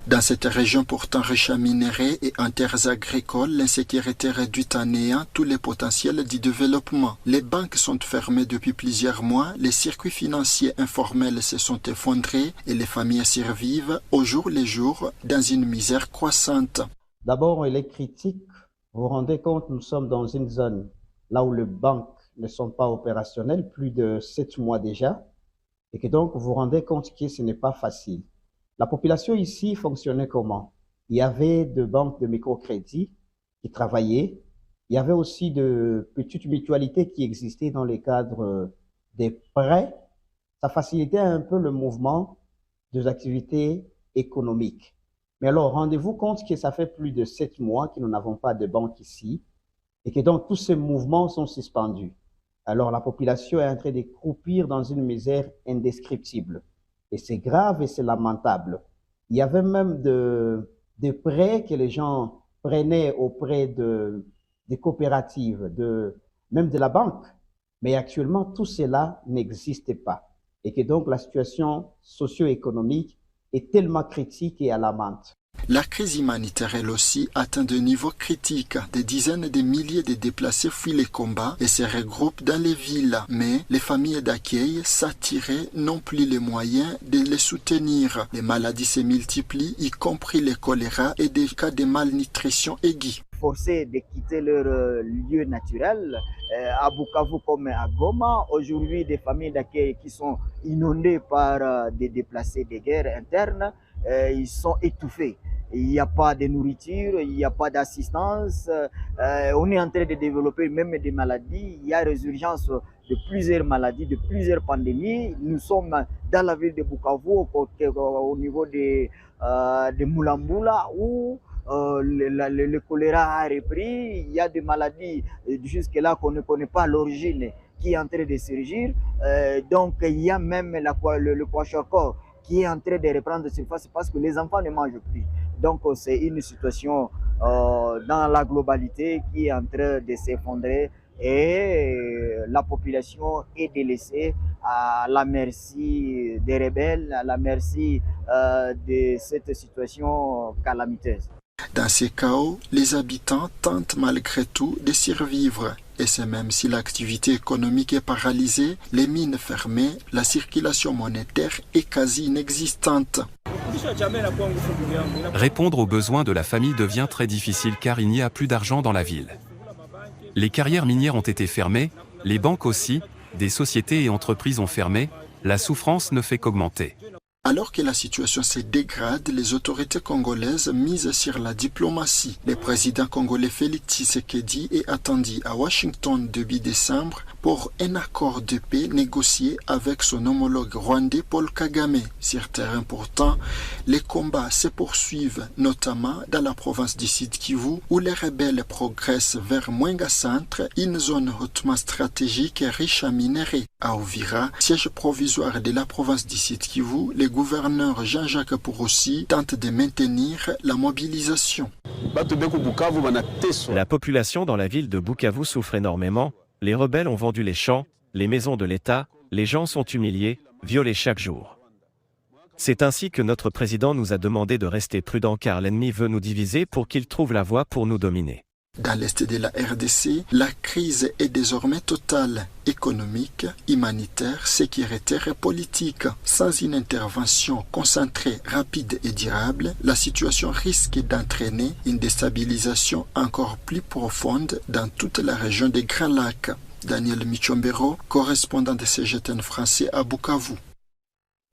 Dans cette région pourtant riche en minerais et en terres agricoles, l'insécurité réduit à néant tous les potentiels du développement. Les banques sont fermées depuis plusieurs mois, les circuits financiers informels se sont effondrés et les familles survivent au jour le jour dans une misère croissante. D'abord, il est critique. Vous vous rendez compte, nous sommes dans une zone là où les banques ne sont pas opérationnelles, plus de 7 mois déjà, et que donc vous vous rendez compte que ce n'est pas facile. La population ici fonctionnait comment? Il y avait de banques de microcrédit qui travaillaient. Il y avait aussi de petites mutualités qui existaient dans le cadre des prêts. Ça facilitait un peu le mouvement des activités économiques. Mais alors, rendez-vous compte que ça fait plus de 7 mois que nous n'avons pas de banque ici et que donc tous ces mouvements sont suspendus. Alors, la population est en train de croupir dans une misère indescriptible. Et c'est grave et c'est lamentable. Il y avait même des prêts que les gens prenaient auprès des coopératives, même de la banque. Mais actuellement, tout cela n'existe pas. Et que donc la situation socio-économique est tellement critique et alarmante. La crise humanitaire, elle aussi, atteint de niveaux critiques. Des dizaines de milliers de déplacés fuient les combats et se regroupent dans les villes. Mais les familles d'accueil, s'attirer, n'ont plus les moyens de les soutenir. Les maladies se multiplient, y compris le choléra et des cas de malnutrition aiguë. Forcés de quitter leur lieu naturel, à Bukavu comme à Goma. Aujourd'hui, des familles d'accueil qui sont inondées par des déplacés de guerre internes, ils sont étouffés. Il n'y a pas de nourriture, il n'y a pas d'assistance. On est en train de développer même des maladies. Il y a résurgence de plusieurs maladies, de plusieurs pandémies. Nous sommes dans la ville de Bukavu, au niveau de Mulambula, où le choléra a repris. Il y a des maladies jusque-là qu'on ne connaît pas l'origine qui est en train de surgir. Donc il y a même le kwashiorkor qui est en train de reprendre surface parce que les enfants ne mangent plus. Donc c'est une situation dans la globalité qui est en train de s'effondrer et la population est délaissée à la merci des rebelles, à la merci de cette situation calamiteuse. Dans ces chaos, les habitants tentent malgré tout de survivre. Et c'est même si l'activité économique est paralysée, les mines fermées, la circulation monétaire est quasi inexistante. Répondre aux besoins de la famille devient très difficile car il n'y a plus d'argent dans la ville. Les carrières minières ont été fermées, les banques aussi, des sociétés et entreprises ont fermé, la souffrance ne fait qu'augmenter. Alors que la situation se dégrade, les autorités congolaises misent sur la diplomatie. Le président congolais Félix Tshisekedi est attendu à Washington début décembre pour un accord de paix négocié avec son homologue rwandais Paul Kagame. Sur terrain pourtant, les combats se poursuivent, notamment dans la province du Sud Kivu, où les rebelles progressent vers Mwenga Centre, une zone hautement stratégique et riche en minerais. À Uvira, siège provisoire de la province du Sud Kivu, le gouverneur Jean-Jacques Purusi tente de maintenir la mobilisation. La population dans la ville de Bukavu souffre énormément. Les rebelles ont vendu les champs, les maisons de l'État, les gens sont humiliés, violés chaque jour. C'est ainsi que notre président nous a demandé de rester prudents car l'ennemi veut nous diviser pour qu'il trouve la voie pour nous dominer. Dans l'est de la RDC, la crise est désormais totale, économique, humanitaire, sécuritaire et politique. Sans une intervention concentrée, rapide et durable, la situation risque d'entraîner une déstabilisation encore plus profonde dans toute la région des Grands Lacs. Daniel Michombero, correspondant de CGTN français à Bukavu.